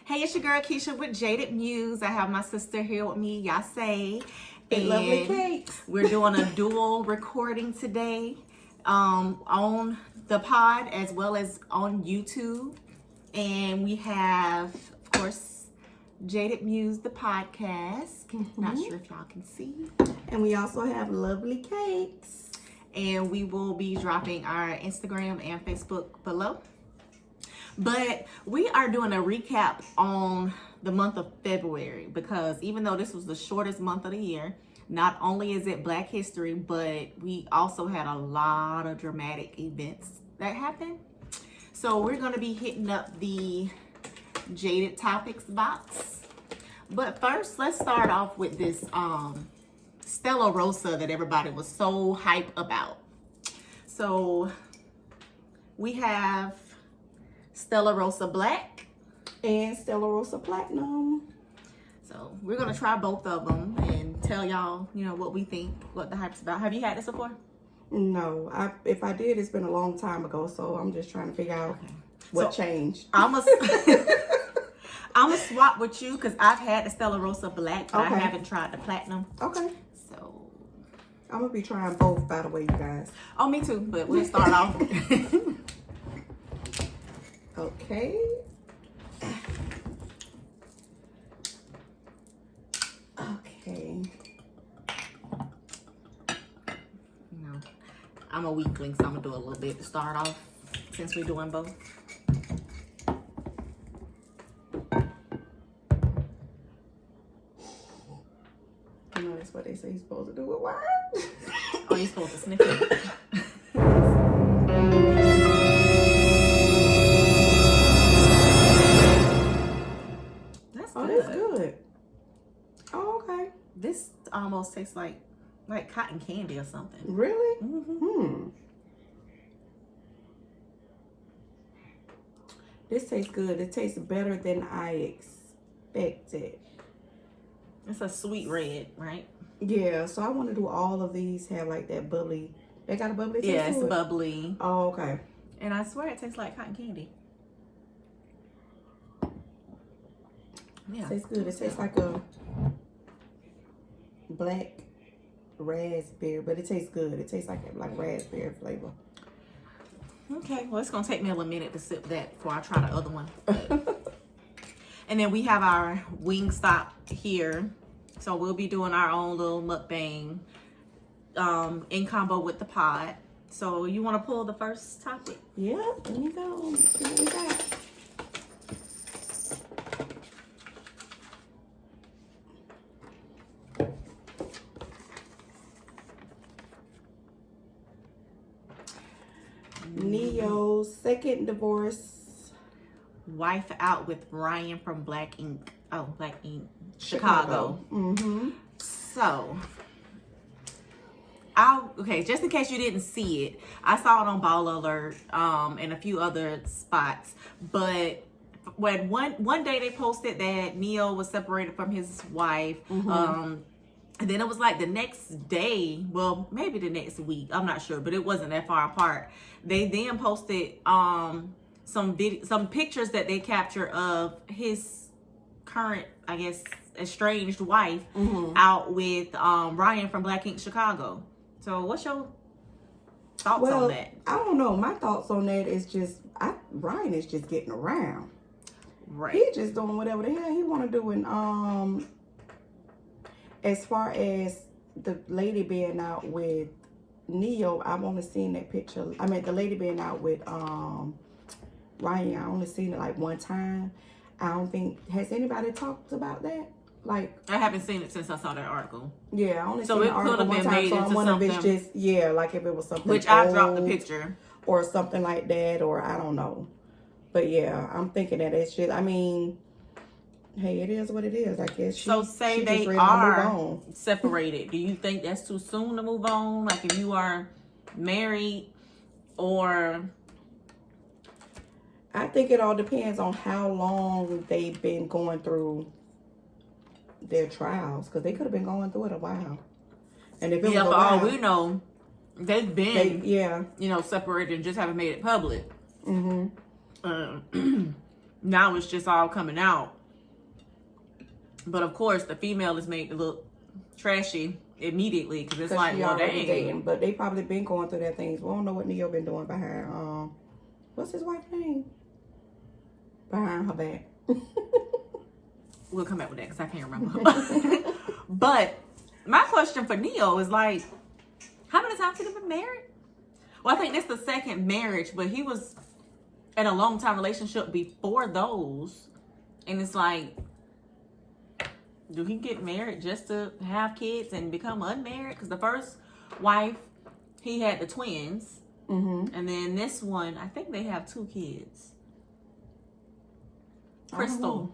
Hey, it's your girl Keisha with Jaded Muse. I have my sister here with me, Yaisa. And Lovely Kakes. We're doing a dual recording today on the pod as well as on YouTube. And we have, of course, Jaded Muse, the podcast. Not sure if y'all can see. And we also have Lovely Kakes. And we will be dropping our Instagram and Facebook below. But we are doing a recap on the month of February because even though this was the shortest month of the year, not only is it Black History, but we also had a lot of dramatic events that happened. So we're going to be hitting up the Jaded Topics box. But first, let's start off with this Stella Rosa that everybody was so hyped about. So we have Stella Rosa Black and Stella Rosa Platinum. So we're gonna try both of them and tell y'all, what we think, what the hype's about. Have you had this before? No, if I did, it's been a long time ago. So I'm just trying to figure out what changed. I'm gonna swap with you because I've had the Stella Rosa Black, but I haven't tried the Platinum. Okay. So I'm gonna be trying both, by the way, you guys. Oh, me too. But we'll start off. Okay. Okay. I'm a weakling, so I'm gonna do a little bit to start off since we're doing both. That's what they say you're supposed to do with wine. Oh, you're supposed to sniff it. That's good. Oh, okay. This almost tastes like cotton candy or something. Really? Mm-hmm. This tastes good. It tastes better than I expected. It's a sweet red, right? Yeah, so I want to do all of these have like that bubbly. They got a bubbly taste. Yeah, it's bubbly. Oh, okay. And I swear it tastes like cotton candy. Yeah. It tastes good. It tastes like a black raspberry, but it tastes good. It tastes like raspberry flavor. Okay, well, it's going to take me a little minute to sip that before I try the other one. And then we have our Wingstop here. So we'll be doing our own little mukbang in combo with the pod. So you want to pull the first topic? Yeah, let me go. Let's see what we got. Neo's second divorce. Wife out with Ryan from Black Ink. Oh, Black Ink. Chicago. Mm-hmm. So, okay, just in case you didn't see it, I saw it on Ball Alert and a few other spots. But when one day they posted that Neo was separated from his wife, and then it was like the next day, well, maybe the next week, I'm not sure, but it wasn't that far apart. They then posted some pictures that they captured of his current, I guess, estranged wife out with Ryan from Black Ink Chicago. So what's your thoughts on that? I don't know. My thoughts on that is just Ryan is just getting around. Right. He just doing whatever the hell he want to do. And as far as the lady being out with Neo, I've only seen that picture. I mean, the lady being out with Ryan, I only seen it like one time. I don't think, has anybody talked about that? Like, I haven't seen it since I saw that article. Yeah, I only so seen it the article could have been made into something. If it's just, like if it was something which I dropped the picture. Or something like that, or I don't know. But yeah, I'm thinking that it's just, I mean, hey, it is what it is, I guess. So say they are separated. Do you think that's too soon to move on? Like if you are married or... I think it all depends on how long they've been going through their trials. Because they could have been going through it a while. And if it was for all we know, they've been, separated and just haven't made it public. Mm-hmm. Now it's just all coming out. But of course, the female is made to look trashy immediately because it's like, she well, already dang. dating, but they probably been going through that things. We don't know what Neo been doing behind. What's his wife's name? Behind her back. We'll come back with that because I can't remember. But my question for Neo is like, how many times have he been married? Well, I think this is the second marriage, but he was in a long time relationship before those. And it's like, do he get married just to have kids and become unmarried? Because the first wife, he had the twins. Mm-hmm. And then this one, I think they have 2 kids. Crystal.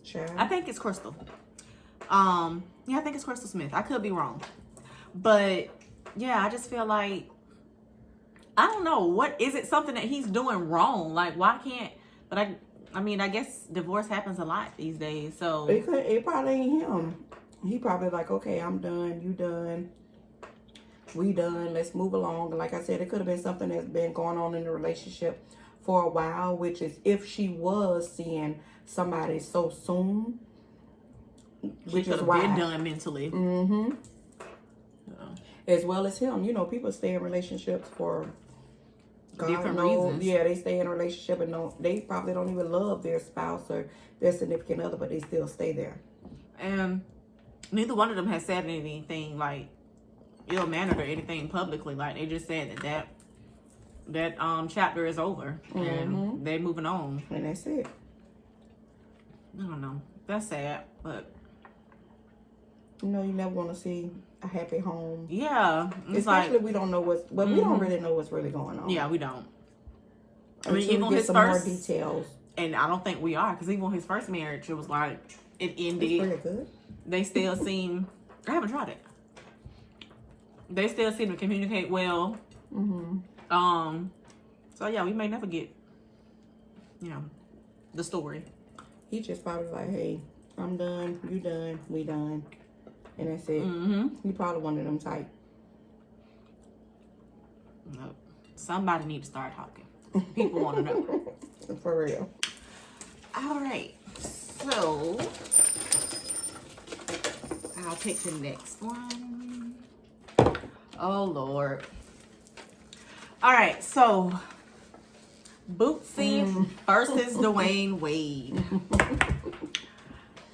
Child. I think it's Crystal. Yeah, I think it's Crystal Smith. I could be wrong. But yeah, I just feel like, I don't know, what is it, something that he's doing wrong? Like, why can't, but I mean, I guess divorce happens a lot these days, so. It probably ain't him. He probably like, okay, I'm done, you done, we done, let's move along. Like I said, it could have been something that's been going on in the relationship for a while, which is if she was seeing somebody so soon, which is why been done mentally. Mm-hmm. As well as him, you know, people stay in relationships for different reasons. Yeah, they stay in a relationship and they probably don't even love their spouse or their significant other, but they still stay there. And neither one of them has said anything like ill-mannered or anything publicly. Like, they just said that chapter is over and they're moving on. And that's it. I don't know. That's sad, but you know, you never want to see a happy home. Yeah. Especially we don't know what's, but we don't really know what's really going on. Yeah, we don't. I mean, even his first, more details. And I don't think we are, because even his first marriage, it was like, it ended. It's pretty good. They still seem, I haven't tried it. They still seem to communicate well. So yeah, we may never get, you know, the story. He just probably like, hey, I'm done, you done, we done. And that's it. He probably one of them type. No. Somebody need to start talking. People want to know. For real. All right. So, I'll pick the next one. Oh, Lord. All right. So, Bootsy versus Dwayne Wade.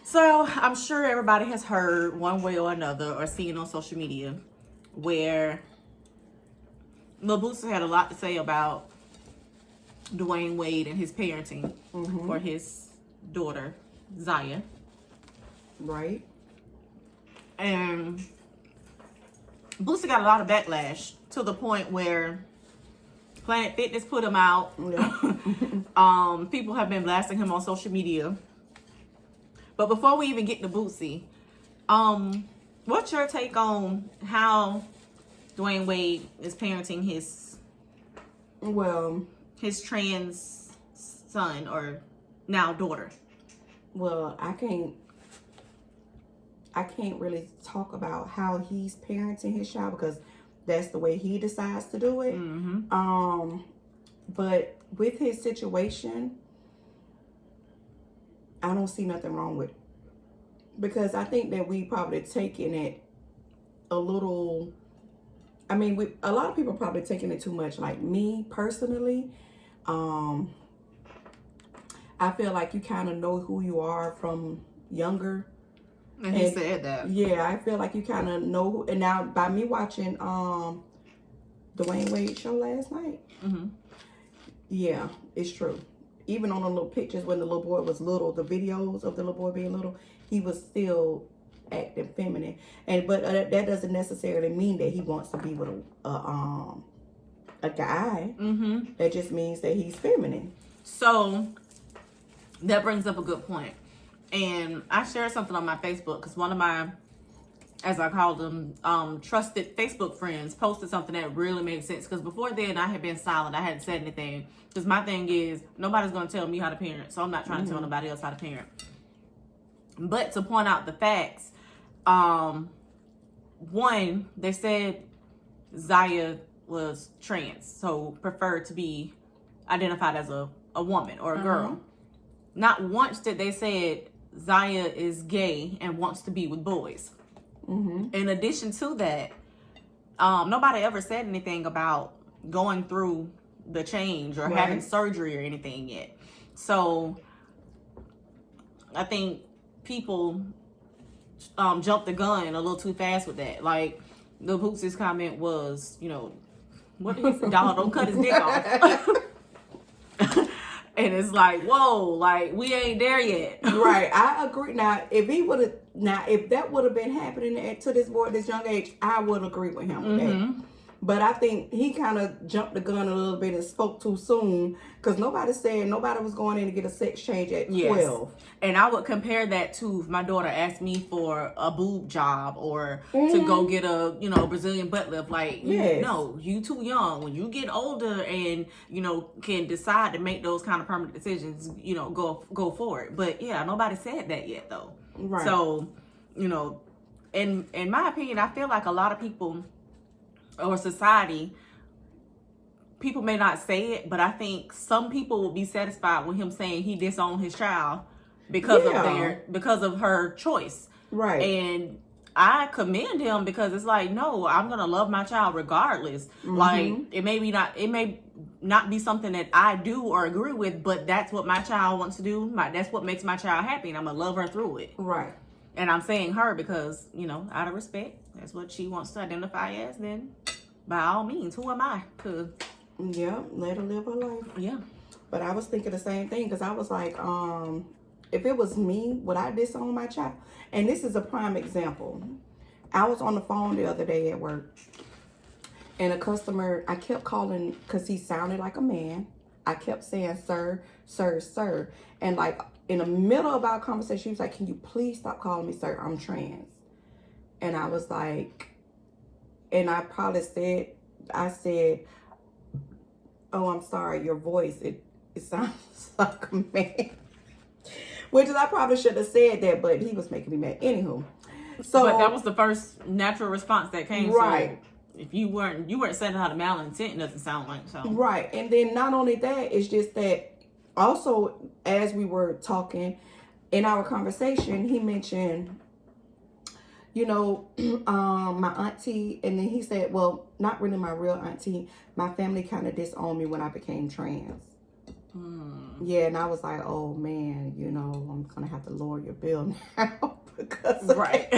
So, I'm sure everybody has heard one way or another or seen on social media where Lil Bootsy had a lot to say about Dwayne Wade and his parenting for his daughter, Zaya. Right. And Bootsy got a lot of backlash to the point where Planet Fitness put him out. Yeah. People have been blasting him on social media. But before we even get to Bootsy, what's your take on how Dwayne Wade is parenting his trans son, or now daughter? Well, I can't really talk about how he's parenting his child because that's the way he decides to do it. But with his situation, I don't see nothing wrong with it. Because I think that we probably taking it a little, I mean, a lot of people probably taking it too much. Like me personally, I feel like you kind of know who you are from younger. And he said that. Yeah, I feel like you kind of know. And now by me watching Dwayne Wade show last night, yeah, it's true. Even on the little pictures when the little boy was little, the videos of the little boy being little, he was still acting feminine. But that doesn't necessarily mean that he wants to be with a guy. That just means that he's feminine. So that brings up a good point. And I shared something on my Facebook because one of my, as I call them, trusted Facebook friends posted something that really made sense. Because before then, I had been silent. I hadn't said anything. Because my thing is, nobody's going to tell me how to parent. So I'm not trying to tell nobody else how to parent. But to point out the facts, one, they said Zaya was trans. So preferred to be identified as a woman or a girl. not once did they said Zaya is gay and wants to be with boys. In addition to that, nobody ever said anything about going through the change or having surgery or anything yet. So I think people jumped the gun a little too fast with that. Like the Boots's comment was, you know, what is Dollar don't cut his dick off. And it's like, whoa, like we ain't there yet. Right, I agree. Now, if that would have been happening to this boy at this young age, I would agree with him with that. But I think he kind of jumped the gun a little bit and spoke too soon, because nobody was going in to get a sex change at 12. And I would compare that to if my daughter asked me for a boob job or to go get a, you know, Brazilian butt lift. Like, no, you too young. When you get older and, you know, can decide to make those kind of permanent decisions, you know, go for it. But yeah, nobody said that yet though. Right. So, you know, in my opinion, I feel like a lot of people or society, people may not say it, but I think some people will be satisfied with him saying he disowned his child because of her choice. Right. And I commend him, because it's like, no, I'm gonna love my child regardless. Like it may not be something that I do or agree with, but that's what my child wants to do. That's what makes my child happy, and I'm gonna love her through it. Right. And I'm saying her because, you know, out of respect, that's what she wants to identify as. Then, by all means, who am I to? Yeah, let her live her life. Yeah. But I was thinking the same thing, because I was like, if it was me, would I disown my child? And this is a prime example. I was on the phone the other day at work, and a customer, I kept calling because he sounded like a man. I kept saying, sir, sir, sir. And like in the middle of our conversation, he was like, can you please stop calling me sir? I'm trans. And I was like, and I probably said, oh, I'm sorry, your voice, it sounds like a man. Which is, I probably should have said that, but he was making me mad. Anywho. So, but that was the first natural response that came. Right. So if you weren't saying how the malintent, doesn't sound like so. Right. And then not only that, it's just that also, as we were talking in our conversation, he mentioned, you know, my auntie, and then he said, well, not really my real auntie. My family kind of disowned me when I became trans. Yeah, and I was like, oh man, you know, I'm gonna have to lower your bill now because right.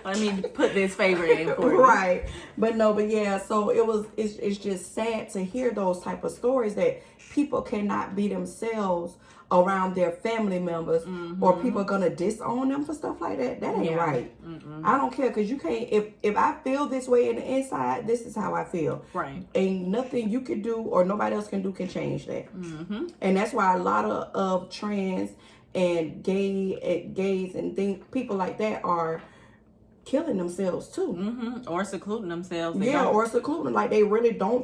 Let me put this favor in for you. Right. But yeah, so it's just sad to hear those type of stories that people cannot be themselves around their family members, or people are gonna disown them for stuff like that. That ain't right. I don't care, because you can't, if I feel this way in the inside, this is how I feel. Right. Ain't nothing you can do or nobody else can do can change that. And that's why a lot of trans and gays and people like that are killing themselves too. Or secluding themselves. Or secluding, like they really don't